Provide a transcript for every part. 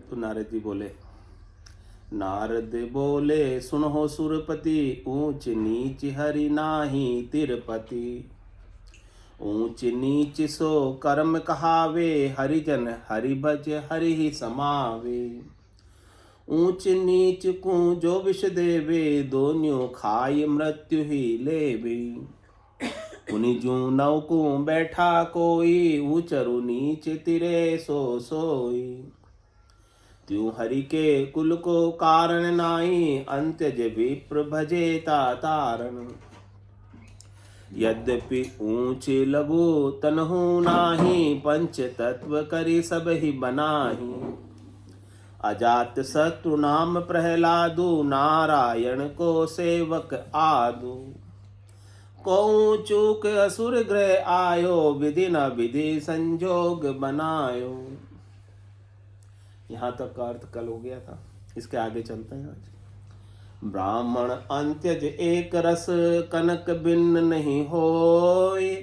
तो नारद जी बोले, नारद बोले सुनो सुरपति, ऊंच नीच हरि नाही तिरपति। ऊंच नीच सो कर्म कहावे, हरिजन हरि भज हरि ही समावे। ऊंच नीच को जो विष देवे, दोन्यों खाई मृत्यु ही लेवे। उन्हीं जू नौ को बैठा कोई, ऊंचरु नीच तिरे सो सोई। त्यों हरि के कुल को कारण नाई, अंत्यज विप्र भजे तारण। यद्यपि ऊंचे लघु तनहु नाही, पंच तत्व करी सब ही बनाही। अजात शत्रु नाम प्रहलादु, नारायण को सेवक आदु। को चूक असुर ग्रह आयो, विधि न विधि संजोग बनायो। यहाँ तक का अर्थ कल हो गया था, इसके आगे चलते हैं आज। ब्राह्मण अंत्यज एक रस, कनक भिन्न नहीं होय।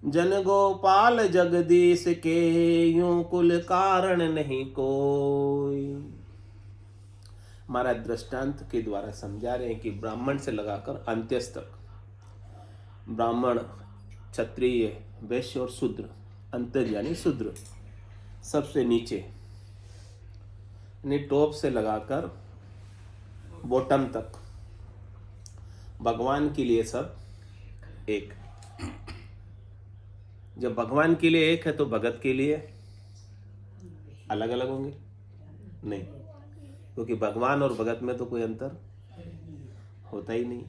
जन गोपाल जगदीश के, यूं कुल कारण नहीं कोई। हमारा दृष्टांत के द्वारा समझा रहे हैं कि ब्राह्मण से लगाकर अंत्यज तक, ब्राह्मण, क्षत्रिय, वैश्य और शूद्र, अंत्यज यानी शूद्र, सबसे नीचे टॉप से लगाकर बॉटम तक भगवान के लिए सब एक। जब भगवान के लिए एक है तो भगत के लिए अलग अलग होंगे? नहीं, क्योंकि भगवान और भगत में तो कोई अंतर होता ही नहीं।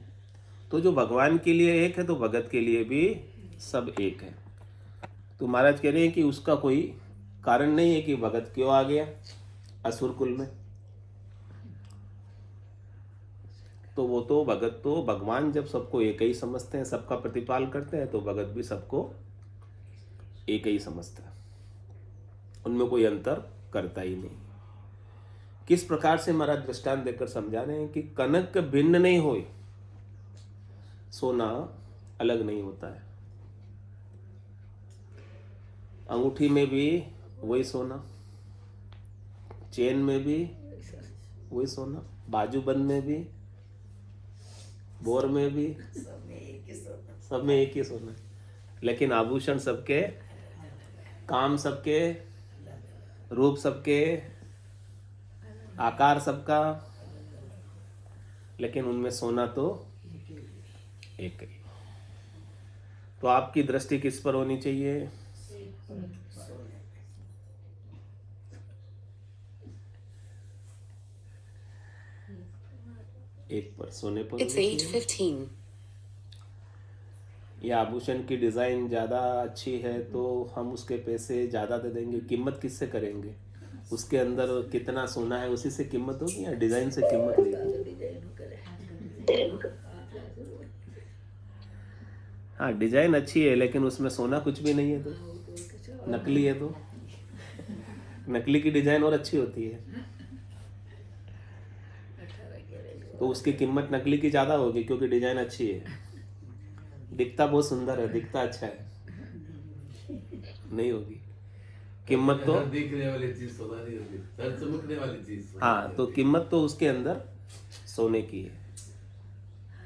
तो जो भगवान के लिए एक है तो भगत के लिए भी सब एक है। तो महाराज कह रहे हैं कि उसका कोई कारण नहीं है कि भगत क्यों आ गया असुर कुल में। तो वो तो भगत तो भगवान जब सबको एक ही समझते हैं, सबका प्रतिपाल करते हैं, तो भगत भी सबको एक ही समझता है, उनमें कोई अंतर करता ही नहीं। किस प्रकार से महाराज दृष्टांत देकर समझा रहे हैं कि कनक भिन्न नहीं होए, सोना अलग नहीं होता है। अंगूठी में भी वही सोना, चेन में भी वही सोना, बाजूबंद में भी, बोर में भी, सब में एक ही सोना। लेकिन आभूषण सबके, काम सबके, रूप सबके, आकार सबका, लेकिन उनमें सोना तो एक ही। तो आपकी दृष्टि किस पर होनी चाहिए? एक पर, सोने पर। It's 8:15. ये आभूषण की डिजाइन ज्यादा अच्छी है तो हम उसके पैसे ज्यादा दे देंगे। कीमत किससे करेंगे? उसके अंदर कितना सोना है उसी से कीमत होगी या डिजाइन से कीमत होगी? हाँ, डिजाइन अच्छी है लेकिन उसमें सोना कुछ भी नहीं है तो नकली है। तो नकली की डिजाइन और अच्छी होती है तो उसकी कीमत नकली की ज्यादा होगी क्योंकि डिजाइन अच्छी है, दिखता बहुत सुंदर है, दिखता अच्छा है, नहीं होगी कीमत। तो दिखने वाली चीज सोना नहीं होगी, सर चमकने वाली चीज। हाँ, तो कीमत तो उसके अंदर सोने की है।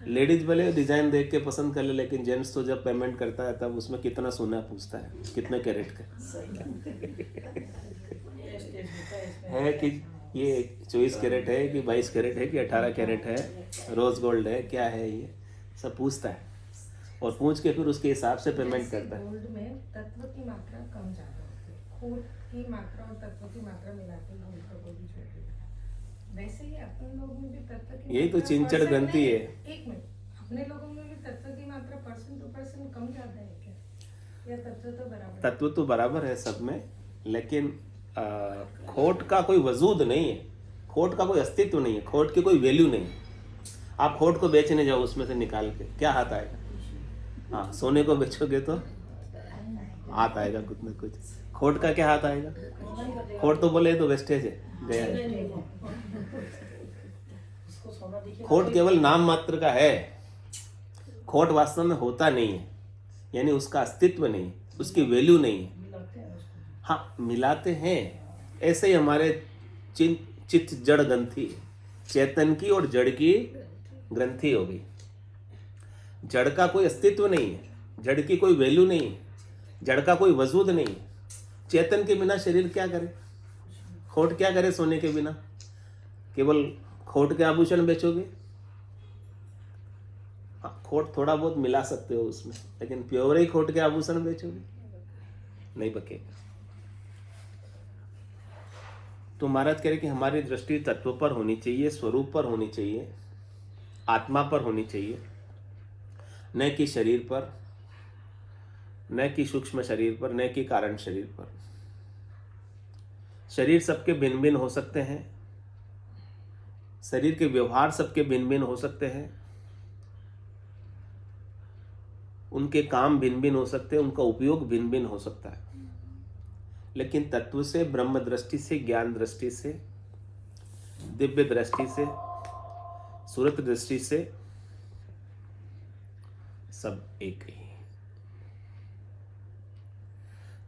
लेडीज भले डिजाइन देख के पसंद कर ले, लेकिन जेंट्स तो जब पेमेंट करता है तब उसमें कितना सोना पूछता है, कितने कैरेट का है, कि ये 24 कैरेट है कि 22 कैरेट है कि 18 कैरेट है, रोज गोल्ड है, क्या है, ये सब पूछता है और पूछ के फिर उसके हिसाब से पेमेंट करता है। गोल्ड में तत्व की मात्रा कम ज्यादा होती है, खोट की मात्रा और तत्व की मात्रा मिलाकर गोल्ड का कोई भी ज्वेलरी बना। वैसे ही अपन लोगों में भी तत्व की यही तो मात्रा चिंचड़ परसेंट ग्रंथि नहीं, है। एक मिनट, अपने लोगों में भी तत्व की मात्रा परसेंट टू परसेंट कम ज्यादा है क्या, या तत्व तो बराबर? तत्व तो बराबर है सब में, लेकिन खोट का कोई वजूद नहीं है, खोट का कोई अस्तित्व नहीं है, खोट की कोई वैल्यू नहीं है। आप खोट को बेचने जाओ, उसमें से निकाल के क्या हाथ आएगा? हाँ, सोने को बेचोगे तो हाथ आएगा कुछ ना कुछ, खोट का क्या हाथ आएगा? खोट तो बोले तो वेस्टेज है, गया है। खोट केवल नाम मात्र का है, खोट वास्तव में होता नहीं है, यानी उसका अस्तित्व नहीं, उसकी वैल्यू नहीं है। हाँ, मिलाते हैं। ऐसे ही हमारे चित्त जड़ ग्रंथि, चेतन की और जड़ की ग्रंथि हो गई। जड़ का कोई अस्तित्व नहीं है, जड़ की कोई वैल्यू नहीं है, जड़ का कोई वजूद नहीं है। चेतन के बिना शरीर क्या करे, खोट क्या करे सोने के बिना? केवल खोट के आभूषण बेचोगे? हाँ, खोट थोड़ा बहुत मिला सकते हो उसमें, लेकिन प्योर ही खोट के आभूषण बेचोगे? नहीं बकेगा। तो महाराज कह रहे कि हमारी दृष्टि तत्व पर होनी चाहिए, स्वरूप पर होनी चाहिए, आत्मा पर होनी चाहिए, न कि शरीर पर, न कि सूक्ष्म शरीर पर, न कि कारण शरीर पर। शरीर सबके भिन्न भिन्न हो सकते हैं, शरीर के व्यवहार सबके भिन्न भिन्न हो सकते हैं, उनके काम भिन्न भिन्न हो सकते हैं, उनका उपयोग भिन्न भिन्न हो सकता है, लेकिन तत्व से, ब्रह्म दृष्टि से, ज्ञान दृष्टि से, दिव्य दृष्टि से, सुरत दृष्टि से सब एक ही।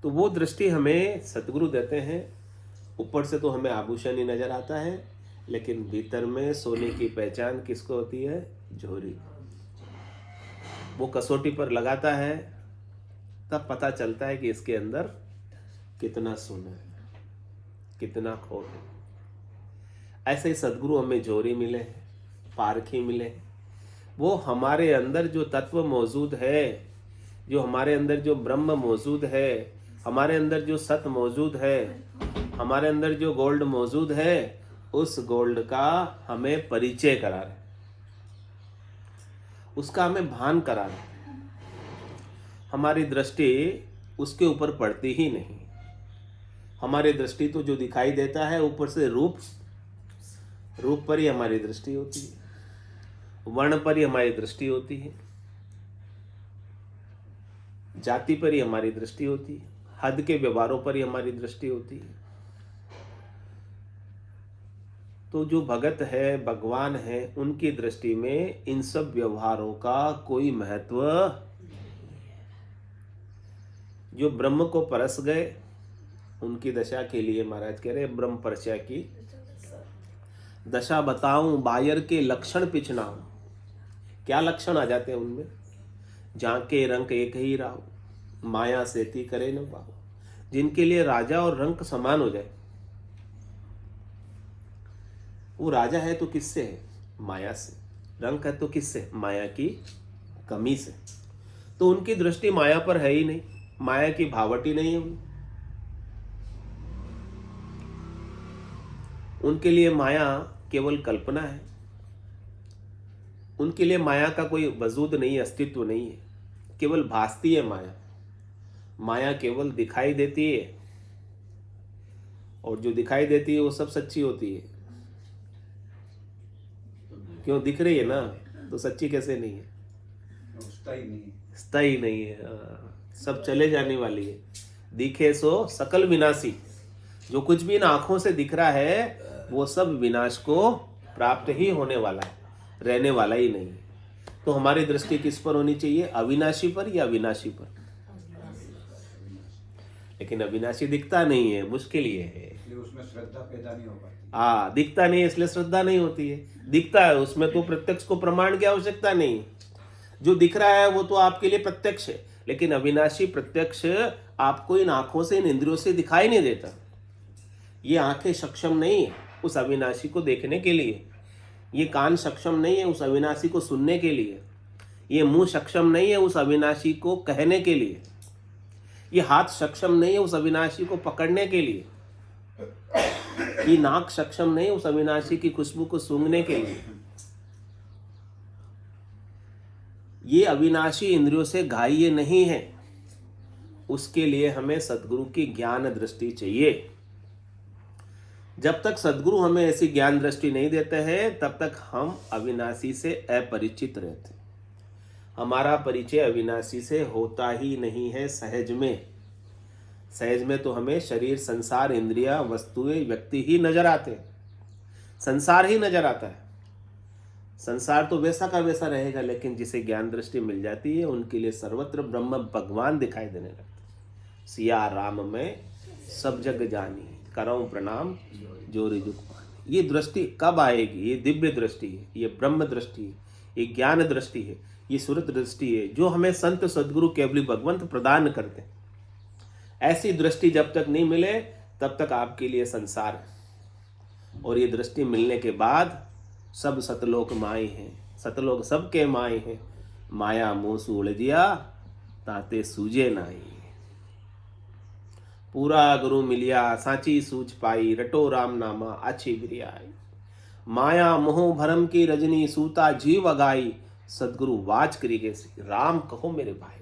तो वो दृष्टि हमें सतगुरु देते हैं। ऊपर से तो हमें आभूषण ही नजर आता है, लेकिन भीतर में सोने की पहचान किसको होती है? झोरी। वो कसौटी पर लगाता है, तब पता चलता है कि इसके अंदर कितना सोना है, कितना खोट है। ऐसे ही सदगुरु हमें झोरी मिले, पारखी मिले। वो हमारे अंदर जो तत्व मौजूद है, जो हमारे अंदर जो ब्रह्म मौजूद है, हमारे अंदर जो सत मौजूद है, हमारे अंदर जो गोल्ड मौजूद है, उस गोल्ड का हमें परिचय करा रहे, उसका हमें भान करा रहे। हमारी दृष्टि उसके ऊपर पड़ती ही नहीं। हमारी दृष्टि तो जो दिखाई देता है ऊपर से रूप पर ही हमारी दृष्टि होती है, वर्ण पर ही हमारी दृष्टि होती है, जाति पर ही हमारी दृष्टि होती है, हद के व्यवहारों पर ही हमारी दृष्टि होती है। तो जो भगत है, भगवान है, उनकी दृष्टि में इन सब व्यवहारों का कोई महत्व। जो ब्रह्म को परस गए, उनकी दशा के लिए महाराज कह रहे ब्रह्म परचा की दशा बताऊं, बायर के लक्षण पिछनाऊं। क्या लक्षण आ जाते हैं उनमें? झांके रंग एक ही राव, माया सेती करे न पाओ। जिनके लिए राजा और रंक समान हो जाए। वो राजा है तो किससे है? माया से। रंक है तो किससे? माया की कमी से। तो उनकी दृष्टि माया पर है ही नहीं, माया की भावट ही नहीं है उनके लिए माया केवल कल्पना है। उनके लिए माया का कोई वजूद नहीं है, अस्तित्व नहीं है, केवल भासती है माया। माया केवल दिखाई देती है, और जो दिखाई देती है वो सब सच्ची होती है। क्यों? दिख रही है ना, तो सच्ची कैसे नहीं है? स्थायी नहीं है। सब चले जाने वाली है। दिखे सो सकल विनाशी। जो कुछ भी इन आंखों से दिख रहा है वो सब विनाश को प्राप्त ही होने वाला है, रहने वाला ही नहीं है। तो हमारी दृष्टि किस पर होनी चाहिए? अविनाशी पर या विनाशी पर? लेकिन अविनाशी दिखता नहीं है, मुश्किल ये है, उसमें श्रद्धा पैदा नहीं हो पाती। हाँ, दिखता नहीं है इसलिए श्रद्धा नहीं होती है। दिखता है उसमें तो प्रत्यक्ष को प्रमाण की आवश्यकता नहीं। जो दिख रहा है वो तो आपके लिए प्रत्यक्ष है, लेकिन अविनाशी प्रत्यक्ष आपको इन आंखों से, इन इंद्रियों से दिखाई नहीं देता। ये आंखें सक्षम नहीं है उस अविनाशी को देखने के लिए, ये कान सक्षम नहीं है उस अविनाशी को सुनने के लिए, ये मुंह सक्षम नहीं है उस अविनाशी को कहने के लिए, ये हाथ सक्षम नहीं है उस अविनाशी को पकड़ने के लिए, ये नाक सक्षम नहीं है उस अविनाशी की खुशबू को सूंघने के लिए। ये अविनाशी इंद्रियों से ग्राह्य नहीं है। उसके लिए हमें सद्गुरु की ज्ञान दृष्टि चाहिए। जब तक सद्गुरु हमें ऐसी ज्ञान दृष्टि नहीं देते हैं तब तक हम अविनाशी से अपरिचित रहते हैं। हमारा परिचय अविनाशी से होता ही नहीं है सहज में। सहज में तो हमें शरीर, संसार, इंद्रिया, वस्तुएं, व्यक्ति ही नजर आते हैं, संसार ही नजर आता है। संसार तो वैसा का वैसा रहेगा, लेकिन जिसे ज्ञान दृष्टि मिल जाती है उनके लिए सर्वत्र ब्रह्म भगवान दिखाई देने लगते। सिया राम में सब जग जानी, करऊं प्रणाम जोरी जुग पानी। ये दृष्टि कब आएगी? ये दिव्य दृष्टि है, ये ब्रह्म दृष्टि है, ये ज्ञान दृष्टि है, ये सुरत दृष्टि है जो हमें संत सदगुरु केवली भगवंत प्रदान करते हैं। ऐसी दृष्टि जब तक नहीं मिले तब तक आपके लिए संसार है। और ये दृष्टि मिलने के बाद सब सतलोक माए हैं, सतलोक सबके माए हैं। माया मोह उलझिया ताते सूझे नाई। पूरा गुरु मिलिया साची सूझ पाई, रटो राम नामा आछी बिरियाई। माया मोह भरम की रजनी सूता जीव अगाई, सदगुरु वाच करी के राम कहो मेरे भाई।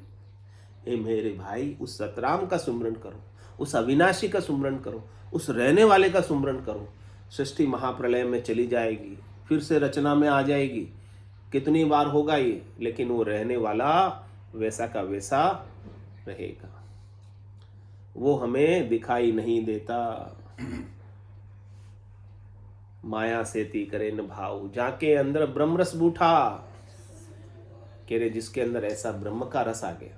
ए मेरे भाई, उस सतराम का सुमरन करो, उस अविनाशी का सुमरन करो, उस रहने वाले का सुमरन करो। सृष्टि महाप्रलय में चली जाएगी, फिर से रचना में आ जाएगी, कितनी बार होगा ये, लेकिन वो रहने वाला वैसा का वैसा रहेगा। वो हमें दिखाई नहीं देता। माया सेती करे न भाव, जाके अंदर ब्रह्म रस बूठा। कह रहे जिसके अंदर ऐसा ब्रह्म का रस आ गया,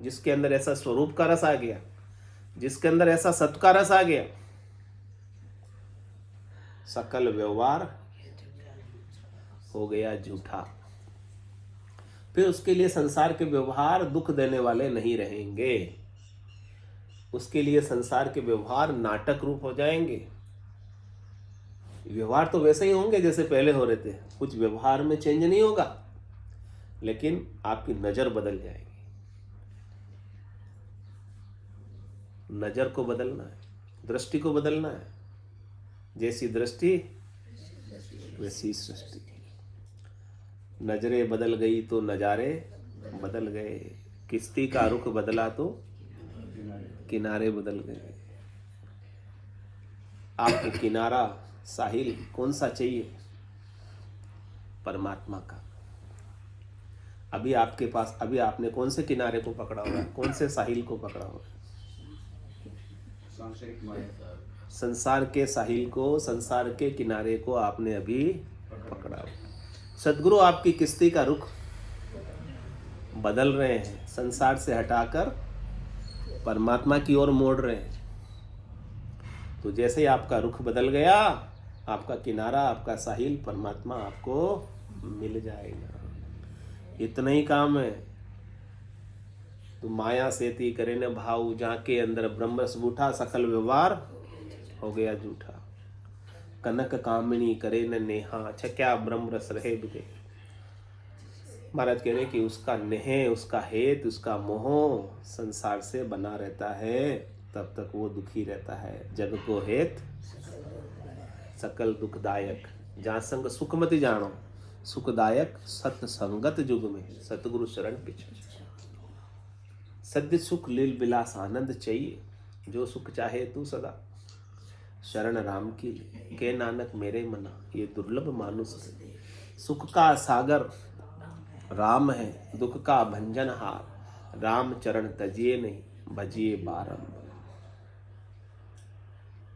जिसके अंदर ऐसा स्वरूप का रस आ गया, जिसके अंदर ऐसा सत्य का रस आ गया, सकल व्यवहार हो गया झूठा। फिर उसके लिए संसार के व्यवहार दुख देने वाले नहीं रहेंगे। उसके लिए संसार के व्यवहार नाटक रूप हो जाएंगे। व्यवहार तो वैसे ही होंगे जैसे पहले हो रहे थे, कुछ व्यवहार में चेंज नहीं होगा, लेकिन आपकी नजर बदल जाएगी। नजर को बदलना है, दृष्टि को बदलना है। जैसी दृष्टि वैसी सृष्टि। नजरें बदल गई तो नजारे बदल गए। किश्ती का रुख बदला तो किनारे बदल गए। आपको किनारा साहिल कौन सा चाहिए? परमात्मा का। अभी आपके पास, अभी आपने कौन से किनारे को पकड़ा हुआ है? कौन से साहिल को पकड़ा हुआ है? सांसारिक माया। संसार के साहिल को, संसार के किनारे को आपने अभी पकड़ा हुआ। सदगुरु आपकी किश्ती का रुख बदल रहे हैं, संसार से हटाकर परमात्मा की ओर मोड़ रहे हैं। तो जैसे ही आपका रुख बदल गया, आपका किनारा, आपका साहिल परमात्मा आपको मिल जाएगा। इतना ही काम है। तो माया सेती करे न भाव, जाके अंदर ब्रह्म रस बूठा, सकल व्यवहार हो गया झूठा। कनक कामिनी करे न नेहा, छक्या ब्रह्म रस रहे बिदे। महाराज कह रहे कि उसका नेह, उसका हेत, उसका मोह संसार से बना रहता है, तब तक वो दुखी रहता है। जग को हेत सकल दुखदायक, जहाँ संग सुख मत जानो, सुखदायक सत संगत जुग में, सतगुरु शरण पिछे। सद्य सुख लील बिलास आनंद चाहिए, जो सुख चाहे तू सदा, शरण राम की के नानक मेरे मना, ये दुर्लभ मानुष। सुख का सागर राम है, दुख का भंजनहार, राम चरण तजिए नहीं, भजिए बारंबार।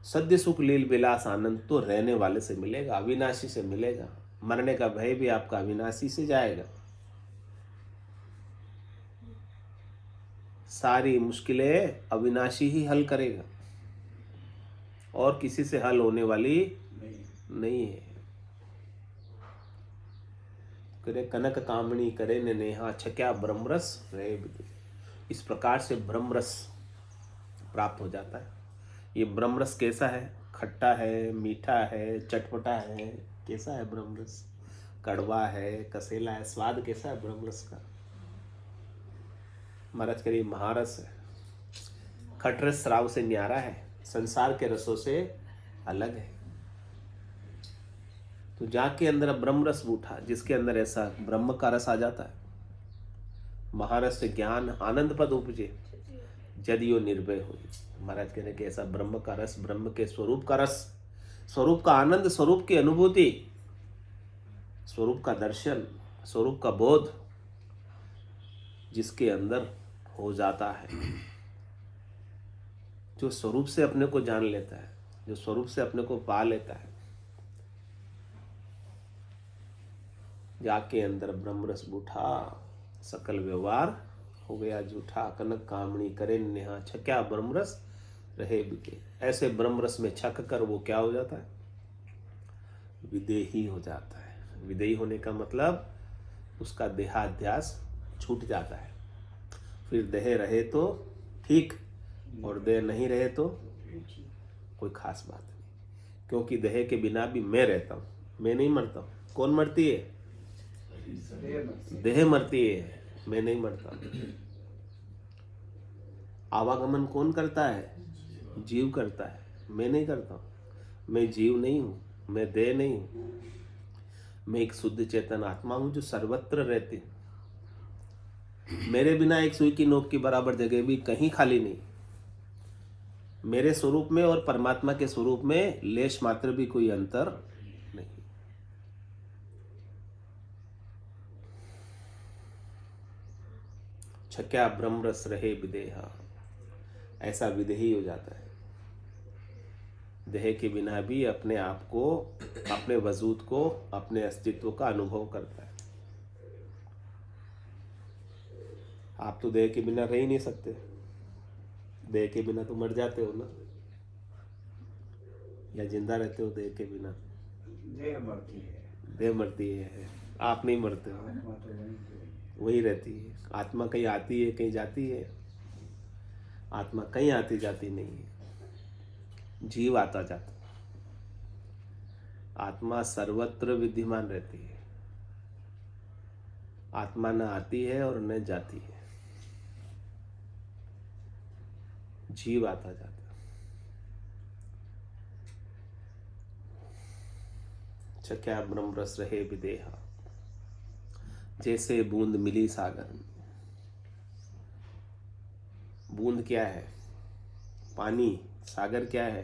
सद्य सुख लील बिलास आनंद तो रहने वाले से मिलेगा, अविनाशी से मिलेगा। मरने का भय भी आपका अविनाशी से जाएगा। सारी मुश्किलें अविनाशी ही हल करेगा, और किसी से हल होने वाली नहीं है। करे कनक कामणी करे ने नेहा, छक्या ब्रह्मरस रहे बिदे। इस प्रकार से ब्रह्मरस प्राप्त हो जाता है। ये ब्रह्मरस कैसा है? खट्टा है, मीठा है, चटपटा है। कैसा है ब्रह्मरस? कड़वा है, कसेला है। स्वाद कैसा है ब्रह्मरस का? महाराज करिए महारस है। खटरस श्राव से न्यारा है, संसार के रसों से अलग है। तो जाके अंदर ब्रह्म रस बूठा, जिसके अंदर ऐसा ब्रह्म का रस आ जाता है। महारस से ज्ञान आनंद पद उपजे, जदियो निर्भय हो। महाराज कहने के ऐसा ब्रह्म का रस, ब्रह्म के स्वरूप का रस, स्वरूप का आनंद, स्वरूप की अनुभूति, स्वरूप का दर्शन, स्वरूप का बोध जिसके अंदर हो जाता है, जो स्वरूप से अपने को जान लेता है, जो स्वरूप से अपने को पा लेता है, जाके अंदर ब्रह्म रस बूठा, सकल व्यवहार हो गया झूठा। कनक कामणी करे नेहा, छक्या ब्रह्म रस रहे विदेह। ऐसे ब्रह्म रस में छक कर वो क्या हो जाता है? विदेही हो जाता है। विदेही होने का मतलब उसका देहाध्यास छूट जाता है। फिर देह रहे तो ठीक, और देह नहीं रहे तो कोई खास बात नहीं, क्योंकि देह के बिना भी मैं रहता हूँ, मैं नहीं मरता हूँ। कौन मरती है? देह मरती है, मैं नहीं मरता। आवागमन कौन करता है? जीव करता है, मैं नहीं करता हूँ। मैं जीव नहीं हूँ, मैं देह नहीं हूँ, मैं एक शुद्ध चेतन आत्मा हूँ जो सर्वत्र रहती है। मेरे बिना एक सुई की नोक की बराबर जगह भी कहीं खाली नहीं। मेरे स्वरूप में और परमात्मा के स्वरूप में लेश मात्र भी कोई अंतर नहीं। छक्या ब्रह्म रस रहे विदेहा, ऐसा विदेही हो जाता है। देह के बिना भी अपने आप को, अपने वजूद को, अपने अस्तित्व का अनुभव करता है। आप तो देह के बिना रह ही नहीं सकते। देह के बिना तो मर जाते हो ना, या जिंदा रहते हो देह के बिना? देह मरती है, देह मरती है, आप नहीं मरते हो। आत्मा तो वहीं की वहीं। वही रहती है। आत्मा कहीं आती है, कहीं जाती है। आत्मा कहीं आती जाती नहीं है, जीव आता जाता। आत्मा सर्वत्र विद्यमान रहती है। आत्मा न आती है और न जाती है, जीव आता जाता। छक्या ब्रह्म रस रहे विदेहा, जैसे बूंद मिली सागर में। बूंद क्या है? पानी। सागर क्या है?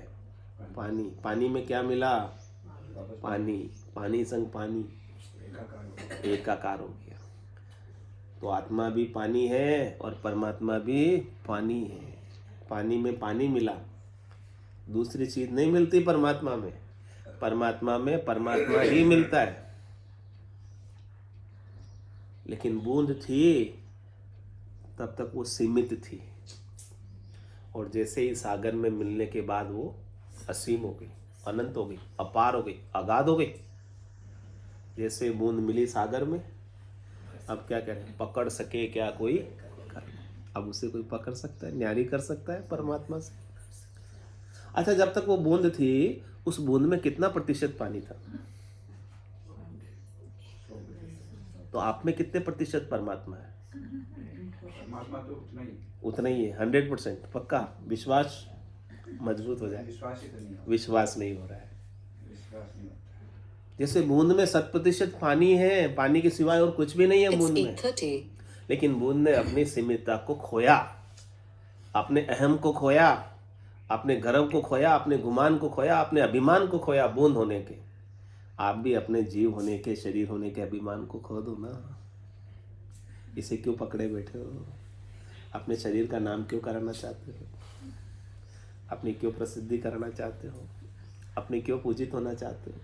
पानी। पानी में क्या मिला? पानी। पानी संग पानी एकाकार हो गया। तो आत्मा भी पानी है और परमात्मा भी पानी है। पानी में पानी मिला, दूसरी चीज नहीं मिलती परमात्मा में। परमात्मा में परमात्मा ही मिलता है। लेकिन बूंद थी तब तक वो सीमित थी, और जैसे ही सागर में मिलने के बाद वो असीम हो गई, अनंत हो गई, अपार हो गई, अगाध हो गई। जैसे बूंद मिली सागर में, अब क्या करें? पकड़ सके क्या कोई? अब उसे कोई पकड़ सकता है? न्यारी कर सकता है परमात्मा से? अच्छा, जब तक वो बूंद थी, उस बूंद में कितना प्रतिशत पानी था? तो आप में कितने प्रतिशत परमात्मा है? परमात्मा तो उतना ही है। 100% पक्का? विश्वास मजबूत हो जाए। विश्वास ही तो नहीं होता। विश्वास नहीं हो रहा है। विश्वास नहीं होता। जैसे बूंद में 100% पानी है, पानी के सिवाय और कुछ भी नहीं है बूंद में। लेकिन बूंद ने अपनी सीमितता को खोया, अपने अहम को खोया, अपने गर्व को खोया, अपने गुमान को खोया, अपने अभिमान को खोया बूंद होने के। आप भी अपने जीव होने के, शरीर होने के अभिमान को खो दो ना। इसे क्यों पकड़े बैठे हो? अपने शरीर का नाम क्यों कराना चाहते हो? अपनी क्यों प्रसिद्धि कराना चाहते हो? अपने क्यों पूजित होना चाहते हो?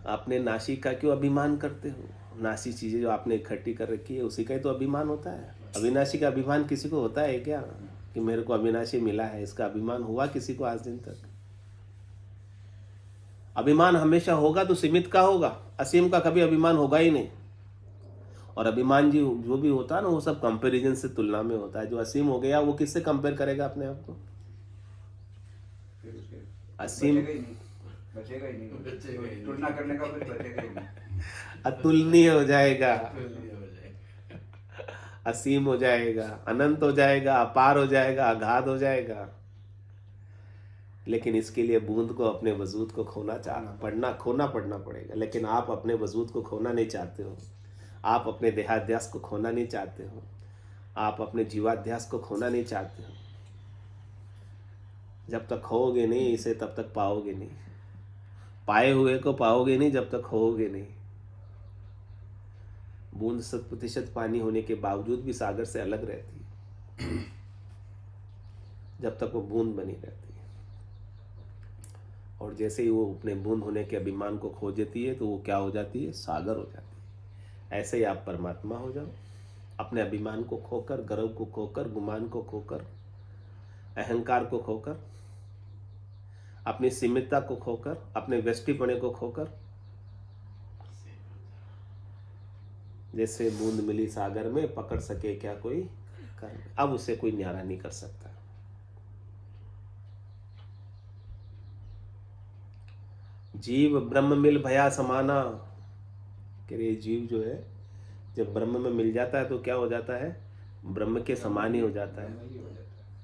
अपने नाशी का क्यों अभिमान करते हो? नाशी चीजें जो आपने इकट्ठी कर रखी है उसी का ही तो अभिमान होता है। अविनाशी का अभिमान किसी को होता है क्या? कि मेरे को अविनाशी मिला है, इसका अभिमान हुआ किसी को आज दिन तक? अभिमान हमेशा होगा तो सीमित का होगा, असीम का कभी अभिमान होगा ही नहीं। और अभिमान जो भी होता है ना, वो सब कंपैरिजन से, तुलना में होता है। जो असीम हो गया वो किससे कंपेयर करेगा अपने आप को? फिर उसके असीम बचेगा ही नहीं। तुलना करने का फिर बचेगा ही नहीं। अतुलनीय हो जाएगा, असीम हो जाएगा, अनंत हो जाएगा, अपार हो जाएगा, अगाध हो जाएगा। लेकिन इसके लिए बूंद को, अपने वजूद को खोना पड़ना पड़ेगा। लेकिन आप अपने वजूद को खोना नहीं चाहते हो। आप अपने देहाध्यास को खोना नहीं चाहते हो। आप अपने जीवाध्यास को खोना नहीं चाहते हो। जब तक खोओगे नहीं इसे, तब तक पाओगे नहीं। पाए हुए को पाओगे नहीं जब तक खोओगे नहीं। बूंद 100% पानी होने के बावजूद भी सागर से अलग रहती है जब तक वो बूंद बनी रहती है। और जैसे ही वो अपने बूंद होने के अभिमान को खो देती है तो वो क्या हो जाती है? सागर हो जाती है। ऐसे ही आप परमात्मा हो जाओ। अपने अभिमान को खोकर, गर्व को खोकर, गुमान को खोकर अहंकार को खोकर, अपनी सीमितता को खोकर, अपने व्यष्टिपणे को खोकर, जैसे बूंद मिली सागर में, पकड़ सके क्या कोई कर, अब उसे कोई न्यारा नहीं कर सकता। जीव ब्रह्म मिल भया समाना, कि रे जीव जो है जब ब्रह्म में मिल जाता है तो क्या हो जाता है, ब्रह्म के समान ही हो जाता है।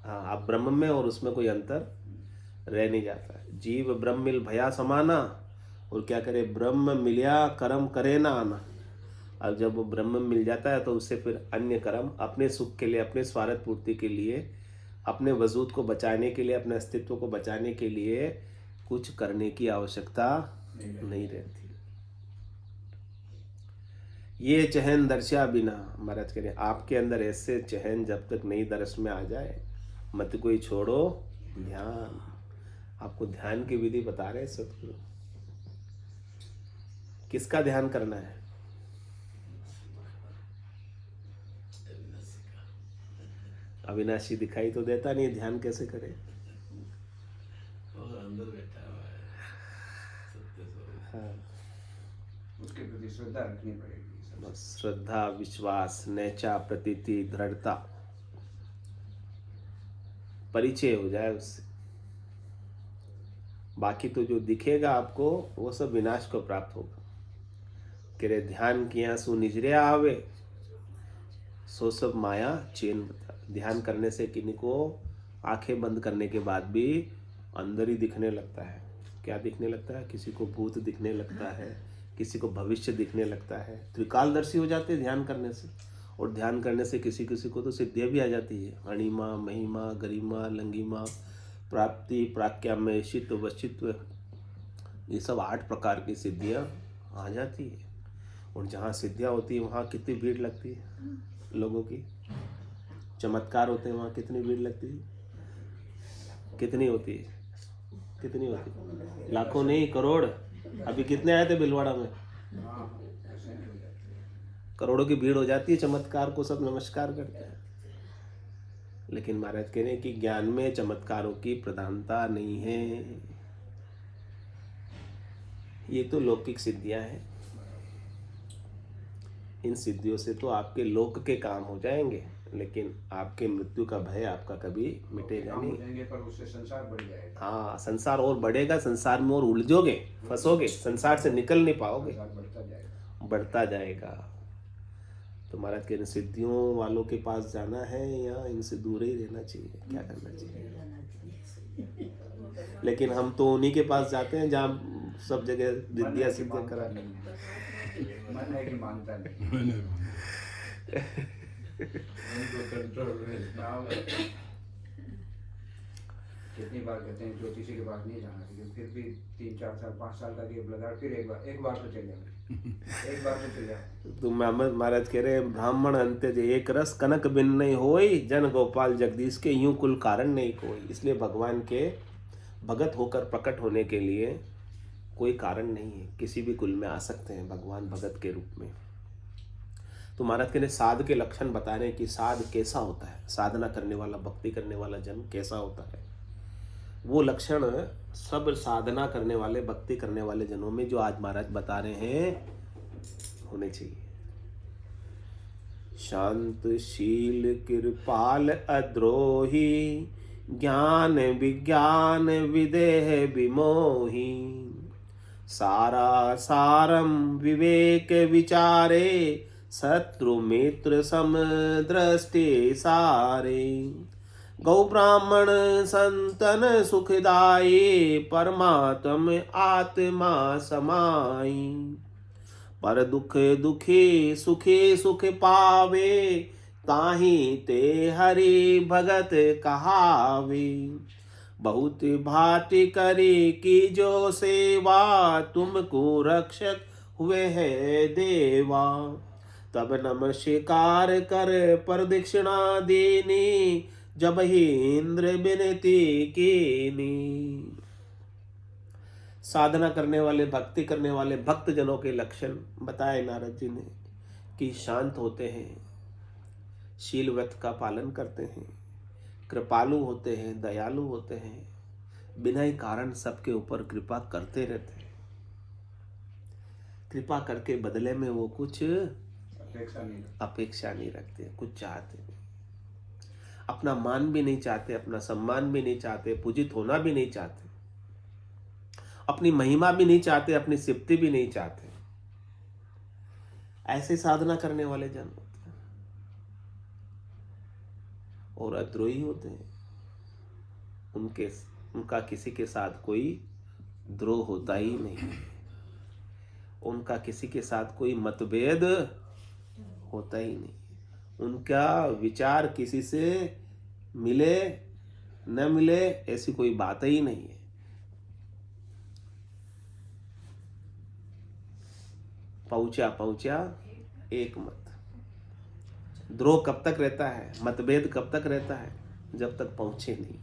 हाँ, आप ब्रह्म में और उसमें कोई अंतर रह नहीं जाता है। जीव ब्रह्म मिल भया समाना, और क्या करे, ब्रह्म मिलिया कर्म करे ना आना। अब जब वो ब्रह्म मिल जाता है तो उससे फिर अन्य कर्म अपने सुख के लिए, अपने स्वार्थ पूर्ति के लिए, अपने वजूद को बचाने के लिए, अपने अस्तित्व को बचाने के लिए कुछ करने की आवश्यकता नहीं रहती। ये चहन दर्शा बिना, महाराज कह रहे आपके अंदर ऐसे चहन जब तक नई दर्श में आ जाए, मत कोई छोड़ो ध्यान। आपको ध्यान की विधि बता रहे सतगुरु। किसका ध्यान करना है? अविनाशी दिखाई तो देता नहीं, ध्यान कैसे करे? और अंदर बैठा हुआ है सत्य स्वरूप। हाँ, उसके प्रति श्रद्धा रखनी पड़ेगी। बस श्रद्धा, विश्वास, नैचा, प्रतीति, दृढ़ता, परिचय हो जाए उससे। बाकी तो जो दिखेगा आपको वो सब विनाश को प्राप्त होगा। कि ध्यान किया सु निजरे आवे, सो सब माया चेन बता। ध्यान करने से किन्हीं को आंखें बंद करने के बाद भी अंदर ही दिखने लगता है। क्या दिखने लगता है? किसी को भूत दिखने लगता है, किसी को भविष्य दिखने लगता है। त्रिकालदर्शी हो जाते हैं ध्यान करने से। और ध्यान करने से किसी किसी को तो सिद्धियाँ भी आ जाती है। अणिमा, महिमा, गरिमा, लंगिमा, प्राप्ति, प्राज्ञामय, शित्व, वशित्व, ये सब 8 प्रकार की सिद्धियाँ आ जाती है। और जहाँ सिद्धियाँ होती है वहाँ कितनी भीड़ लगती है लोगों की। चमत्कार होते हैं वहाँ कितनी भीड़ लगती है? कितनी होती है? कितनी होती है? लाखों नहीं, करोड़। अभी कितने आए थे भिलवाड़ा में? करोड़ों की भीड़ हो जाती है। चमत्कार को सब नमस्कार करते हैं। लेकिन महाराज कह रहे हैं कि ज्ञान में चमत्कारों की प्रधानता नहीं है। ये तो लौकिक सिद्धियां हैं। इन सिद्धियों से तो आपके लोक के काम हो जाएंगे, लेकिन आपके मृत्यु का भय आपका कभी मिटेगा नहीं। पर उससे संसार बढ़ जाएगा। हाँ, संसार और बढ़ेगा। संसार में और उलझोगे, फंसोगे, संसार से निकल नहीं पाओगे, बढ़ता जाएगा। तो महाराज के सिद्धियों वालों के पास जाना है या इनसे दूर ही रहना चाहिए? क्या करना चाहिए? लेकिन हम तो उन्हीं के पास जाते हैं जहाँ सब जगह विद्या सिद्धियां करा। मन है कि मानता नहीं। उनको कंट्रोल में। कितनी बार कहते हैं ज्योतिषी के पास नहीं जाना चाहिए, फिर भी 3, 4 साल, 5 साल का गैप लगा, फिर एक बार तो चल जाए। एक बार तो चल जाए। तो महाराज कह रहे हैं ब्राह्मण अंत्य एक रस कनक बिन नहीं होई, जन गोपाल जगदीश के यूं कुल कारण नहीं कोई। इसलिए भगवान के भगत होकर प्रकट होने के लिए कोई कारण नहीं है। किसी भी कुल में आ सकते हैं भगवान भगत के रूप में। तो महाराज के साध के लक्षण बता रहे हैं कि साध कैसा होता है, साधना करने वाला, भक्ति करने वाला जन कैसा होता है। वो लक्षण सब साधना करने वाले, भक्ति करने वाले जनों में जो आज महाराज बता रहे हैं होने चाहिए। शांत शील कृपाल अद्रोही, ज्ञान विज्ञान विदेह विमोही, सारा सारम विवेक विचारे, शत्रु मित्र सम दृष्टि सारे, गौ ब्राह्मण संतन सुखदाई, परमात्म आत्मा समाई, पर दुख दुखी सुखी सुख पावे, ताहि ते हरि भगत कहावे, बहुत भांति करी की जो सेवा, तुमको रक्षक हुए है देवा, तब नमस्कार कर प्रदक्षिणा देनी, जब ही इंद्र विनती कीनी। साधना करने वाले, भक्ति करने वाले भक्त जनों के लक्षण बताए नारद जी ने कि शांत होते हैं, शील व्रत का पालन करते हैं, कृपालु होते हैं, दयालु होते हैं, बिना ही कारण सबके ऊपर कृपा करते रहते हैं। कृपा करके बदले में वो कुछ अपेक्षा नहीं रखते, कुछ चाहते नहीं, अपना मान भी नहीं चाहते, अपना सम्मान भी नहीं चाहते, पूजित होना भी नहीं चाहते, अपनी महिमा भी नहीं चाहते, अपनी सिफती भी नहीं चाहते। ऐसे साधना करने वाले जन होते हैं और अद्रोही होते हैं। उनका किसी के साथ कोई द्रोह होता ही नहीं, उनका किसी के साथ कोई मतभेद होता ही नहीं, उनका विचार किसी से मिले न मिले ऐसी कोई बात ही नहीं है। पहुंचा एक मत। द्रोह कब तक रहता है, मतभेद कब तक रहता है? जब तक पहुंचे नहीं।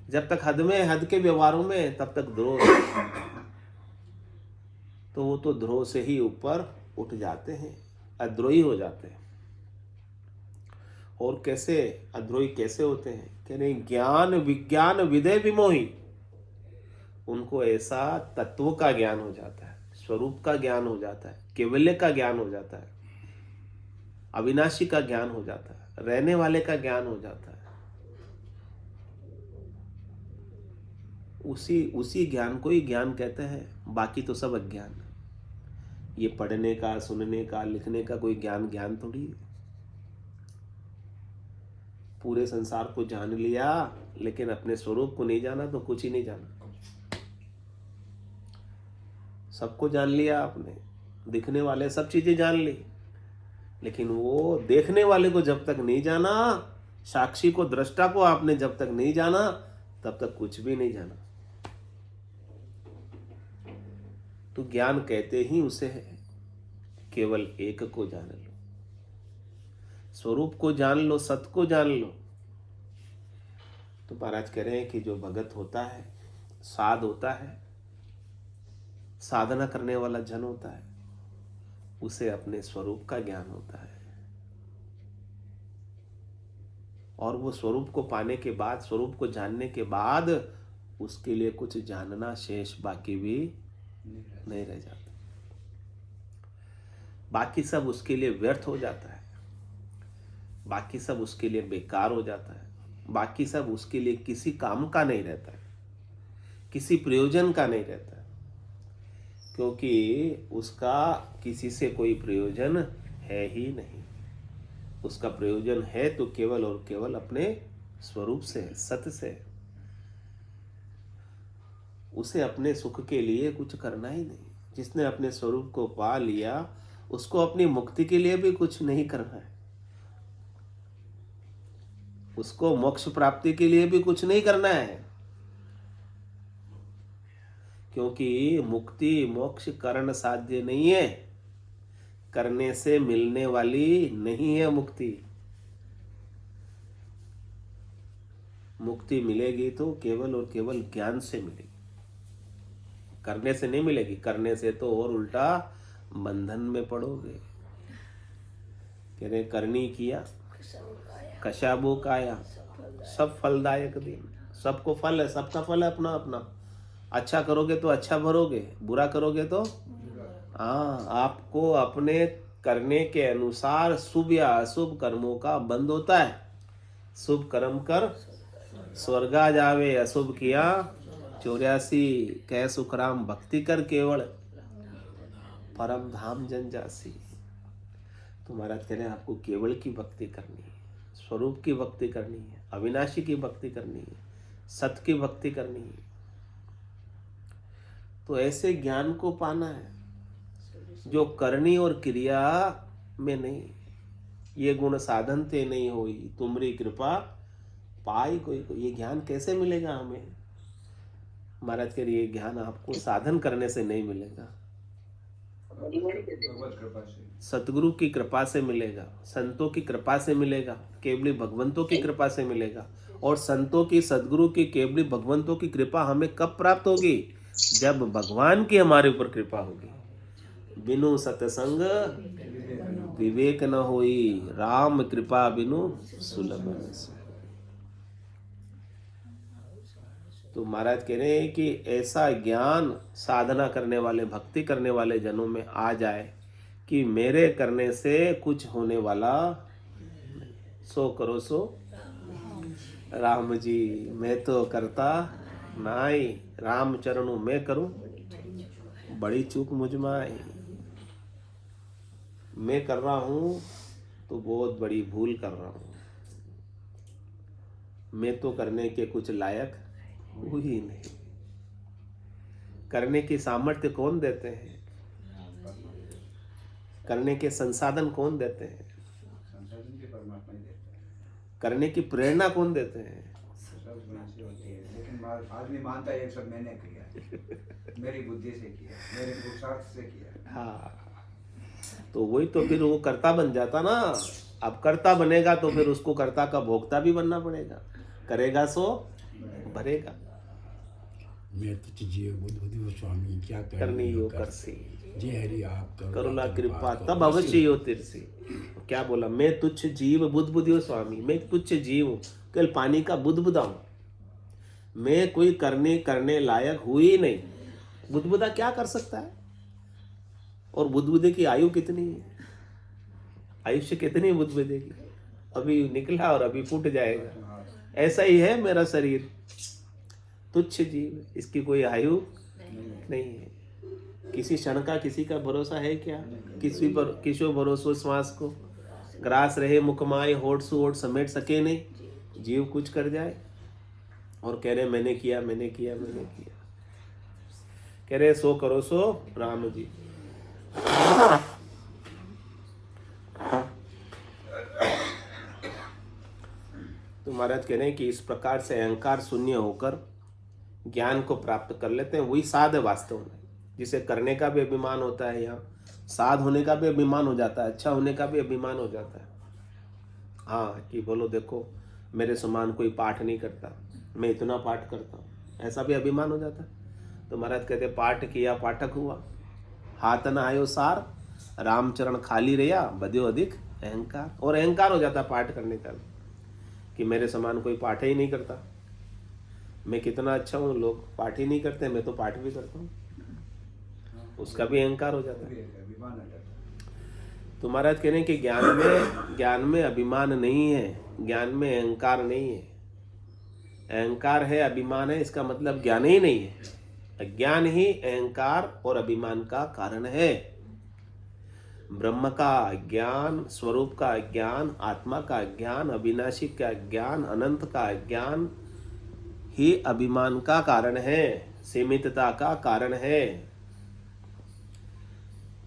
जब तक हद के व्यवहारों में, तब तक द्रोह तो वो तो द्रोह से ही ऊपर उठ जाते हैं, अद्रोही हो जाते हैं। और कैसे अद्रोही कैसे होते हैं? कह रहे ज्ञान विज्ञान विदय विमोही। उनको ऐसा तत्व का ज्ञान हो जाता है, स्वरूप का ज्ञान हो जाता है, केवल्य का ज्ञान हो जाता है, अविनाशी का ज्ञान हो जाता है, रहने वाले का ज्ञान हो जाता है। उसी ज्ञान को ही ज्ञान कहते हैं, बाकी तो सब अज्ञान। ये पढ़ने का, सुनने का, लिखने का कोई ज्ञान थोड़ी है। पूरे संसार को जान लिया लेकिन अपने स्वरूप को नहीं जाना तो कुछ ही नहीं जाना। सबको जान लिया आपने, दिखने वाले सब चीजें जान ली, लेकिन वो देखने वाले को जब तक नहीं जाना, साक्षी को, दृष्टा को आपने जब तक नहीं जाना, तब तक कुछ भी नहीं जाना। तो ज्ञान कहते ही उसे है, केवल एक को जान लो, स्वरूप को जान लो, सत को जान लो। तो महाराज कह रहे हैं कि जो भगत होता है, साध होता है, साधना करने वाला जन होता है, उसे अपने स्वरूप का ज्ञान होता है। और वो स्वरूप को पाने के बाद, स्वरूप को जानने के बाद, उसके लिए कुछ जानना शेष बाकी भी नहीं रह जाता। बाकी सब उसके लिए व्यर्थ हो जाता है, बाकी सब उसके लिए बेकार हो जाता है, बाकी सब उसके लिए किसी काम का नहीं रहता है, किसी प्रयोजन का नहीं रहता है, क्योंकि उसका किसी से कोई प्रयोजन है ही नहीं। उसका प्रयोजन है तो केवल और केवल अपने स्वरूप से, सत्य से। उसे अपने सुख के लिए कुछ करना ही नहीं। जिसने अपने स्वरूप को पा लिया, उसको अपनी मुक्ति के लिए भी कुछ नहीं करना है, उसको मोक्ष प्राप्ति के लिए भी कुछ नहीं करना है। क्योंकि मुक्ति मोक्ष करण साध्य नहीं है, करने से मिलने वाली नहीं है मुक्ति। मुक्ति मिलेगी तो केवल और केवल ज्ञान से मिलेगी, करने से नहीं मिलेगी। करने से तो और उल्टा बंधन में पड़ोगे। कह रहे करनी किया कशाबो काया, सब फलदायक दिन। सबको फल है, सबका फल है अपना अपना। अच्छा करोगे तो अच्छा भरोगे, बुरा करोगे तो हाँ, आपको अपने करने के अनुसार शुभ या अशुभ कर्मों का बंध होता है। शुभ कर्म कर स्वर्गा जावे, अशुभ किया 84 कह सुखराम, भक्ति कर केवल परम धाम जन जासी। तो महाराज कह रहे हैं आपको केवल की भक्ति करनी है, स्वरूप की भक्ति करनी है, अविनाशी की भक्ति करनी है, सत्य की भक्ति करनी है। तो ऐसे ज्ञान को पाना है जो करनी और क्रिया में नहीं। ये गुण साधन थे नहीं होई, तुमरी कृपा पाई कोई। ये ज्ञान कैसे मिलेगा हमें? महाराज कह रहे ये ज्ञान आपको साधन करने से नहीं मिलेगा, सतगुरु की कृपा से मिलेगा, संतों की कृपा से मिलेगा, केवली भगवंतों की कृपा से मिलेगा। और संतों की, सदगुरु की, केवली भगवंतों की कृपा हमें कब प्राप्त होगी? जब भगवान की हमारे ऊपर कृपा होगी। बिनु सत्संग विवेक न होई, राम कृपा बिनु सुलभ न सोई। तो महाराज कह रहे हैं कि ऐसा ज्ञान साधना करने वाले, भक्ति करने वाले जनों में आ जाए कि मेरे करने से कुछ होने वाला नहीं। सो करो सो राम जी, मैं तो करता नाई, राम चरणों में करूं बड़ी चूक मुझ में आई। मैं कर रहा हूं तो बहुत बड़ी भूल कर रहा हूं। मैं तो करने के कुछ लायक हूँ ही नहीं। करने की सामर्थ्य कौन देते हैं? करने के संसाधन कौन देते हैं? संसाधन भी परमात्मा ही देता है, करने की प्रेरणा कौन देते हैं? सब गुण से होती है। लेकिन आदमी मानता है ये सब मैंने किया, मेरी बुद्धि से किया, मेरे पुरुषार्थ से किया। हाँ, तो वही तो फिर वो कर्ता बन जाता ना। अब कर्ता बनेगा तो फिर उसको कर्ता का भोक्ता भी बनना पड़ेगा। करेगा सो भरेगा। मैं तुझ जीव बुद्ध बुद्धि स्वामी क्या करनी यो करसी, जय हरि आप करुणा कृपा तब अवश्य हो तिरसी। क्या बोला? मैं तुच्छ जीव बुद्ध बुद्धि स्वामी, मैं तुच्छ जीव हूँ, केवल पानी का बुदबुदा हूँ। मैं कोई करने लायक हुई नहीं। बुदबुदा क्या कर सकता है? और बुदबुदे की आयु कितनी है? आयुष्य कितनी बुदबुदे की? अभी निकला और अभी फूट जाएगा। ऐसा ही है मेरा शरीर, तुच्छ जीव, इसकी कोई आयु नहीं है। किसी क्षण का किसी का भरोसा है क्या? किसी पर किसो भरोसो श्वास को, ग्रास रहे मुकमाए, होठ सु होठ समेट सके नहीं। जीव कुछ कर जाए और कह रहे मैंने किया, मैंने किया, मैंने किया। कह रहे सो करो सो राम जी। तो महाराज कह रहे हैं कि इस प्रकार से अहंकार शून्य होकर ज्ञान को प्राप्त कर लेते हैं। वही साध है वास्तव में, जिसे करने का भी अभिमान होता है, यहाँ साध होने का भी अभिमान हो जाता है, अच्छा होने का भी अभिमान हो जाता है। हाँ, कि बोलो देखो मेरे समान कोई पाठ नहीं करता, मैं इतना पाठ करता हूँ, ऐसा भी अभिमान हो जाता है। तो महाराज कहते पाठ किया पाठक हुआ, हाथ न आयो सार, रामचरण खाली रहा, बध्यो अधिक अहंकार। और अहंकार हो जाता पाठ करने का कि मेरे समान कोई पाठ ही नहीं करता, मैं कितना अच्छा हूँ, लोग पाठ ही नहीं करते, मैं तो पाठ भी करता हूँ, उसका भी अहंकार हो जाता है। अभिमान आ जाता है। तो महाराज कह रहे हैं कि ज्ञान में अभिमान नहीं है, ज्ञान में अहंकार नहीं है। अहंकार है, अभिमान है, इसका मतलब ज्ञान ही नहीं है। अज्ञान ही अहंकार और अभिमान का कारण है। ब्रह्म का ज्ञान, स्वरूप का ज्ञान, आत्मा का ज्ञान, अविनाशी का ज्ञान, अनंत का ज्ञान ही अभिमान का कारण है, सीमितता का कारण है।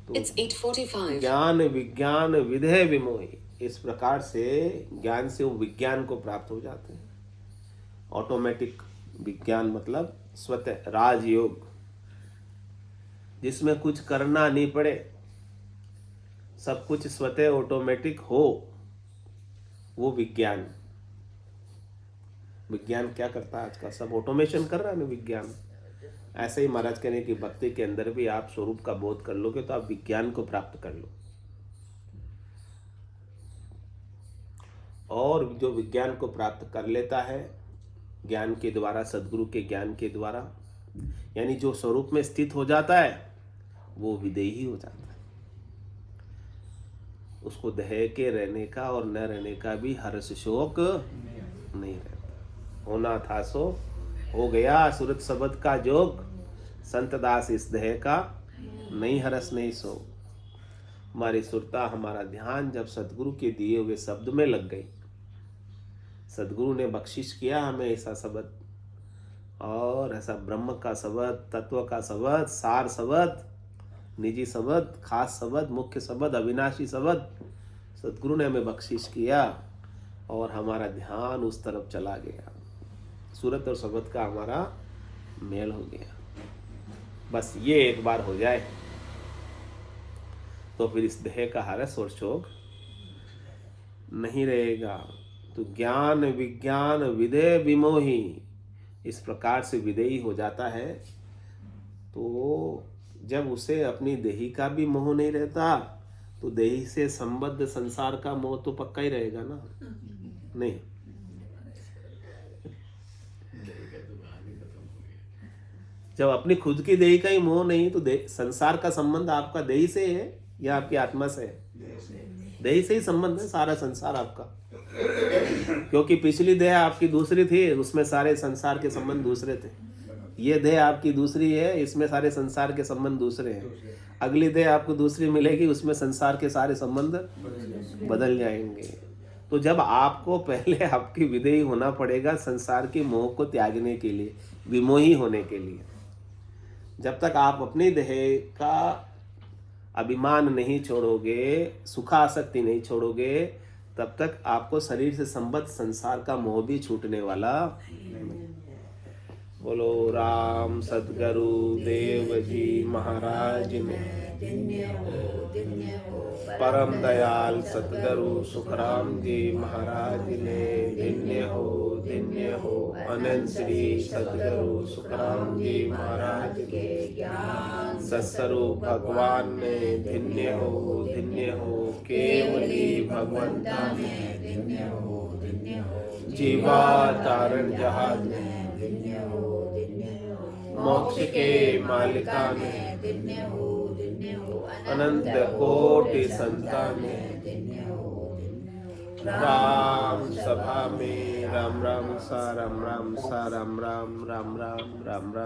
तो It's 8:45. ज्ञान विज्ञान विधेय विमोही, इस प्रकार से ज्ञान से वो विज्ञान को प्राप्त हो जाते हैं। ऑटोमेटिक विज्ञान मतलब स्वतः राजयोग, जिसमें कुछ करना नहीं पड़े, सब कुछ स्वतः ऑटोमेटिक हो, वो विज्ञान। विज्ञान क्या करता है? आज का सब ऑटोमेशन कर रहा है ना विज्ञान। ऐसे ही महाराज कहने की भक्ति के अंदर भी आप स्वरूप का बोध कर लोगे तो आप विज्ञान को प्राप्त कर लो। और जो विज्ञान को प्राप्त कर लेता है ज्ञान के द्वारा, सद्गुरु के ज्ञान के द्वारा, यानी जो स्वरूप में स्थित हो जाता है वो विदेही हो जाता है। उसको देह के रहने का और न रहने का भी हर्ष शोक नहीं रहता। होना था सो हो गया, सुरत शब्द का जोग, संत दास इस देह का नहीं हरस नहीं सो। हमारी सुरता, हमारा ध्यान जब सदगुरु के दिए हुए शब्द में लग गई, सदगुरु ने बख्शिश किया हमें ऐसा शब्द, और ऐसा ब्रह्म का शब्द, तत्व का शब्द, सार शब्द, निजी शब्द, खास शब्द, मुख्य शब्द, अविनाशी शब्द सदगुरु ने हमें बख्शिश किया और हमारा ध्यान उस तरफ चला गया। सूरत और शब्द का हमारा मेल हो गया। बस ये एक बार हो जाए तो फिर इस देह का हरस और शोक नहीं रहेगा। तो ज्ञान विज्ञान विधेय विमोही, इस प्रकार से विदेही हो जाता है। तो जब उसे अपनी देही का भी मोह नहीं रहता तो देही से संबद्ध संसार का मोह तो पक्का ही रहेगा ना, नहीं? जब अपनी खुद की देही का ही मोह नहीं तो संसार का संबंध आपका देही से है या आपकी आत्मा से है? देही से ही संबंध है सारा संसार आपका, क्योंकि पिछली देह आपकी दूसरी थी, उसमें सारे संसार के संबंध दूसरे थे। ये देह आपकी दूसरी है, इसमें सारे संसार के संबंध दूसरे हैं। अगली देह आपको दूसरी मिलेगी, उसमें संसार के सारे संबंध बदल जाएंगे। तो जब आपको पहले आपकी विदेही होना पड़ेगा संसार की मोह को त्यागने के लिए, विमोही होने के लिए। जब तक आप अपनी देह का अभिमान नहीं छोड़ोगे, सुखासक्ति नहीं छोड़ोगे, तब तक आपको शरीर से संबद्ध संसार का मोह भी छूटने वाला नहीं। बोलो राम सद्गुरु देव जी महाराज ने, परम दयाल सद्गुरु सुखराम जी महाराज ने, धन्य हो अनंत श्री सद्गुरु सुखराम जी महाराज के ज्ञान सत्स्वरूप भगवान ने, धन्य हो केवली भगवंता ने, धन्य हो जीवा तारण जहाज ने, मोक्ष के मालिका ने, अनंत कोटि संतान ने, राम सभा में राम राम सा राम राम सा राम राम राम राम राम राम।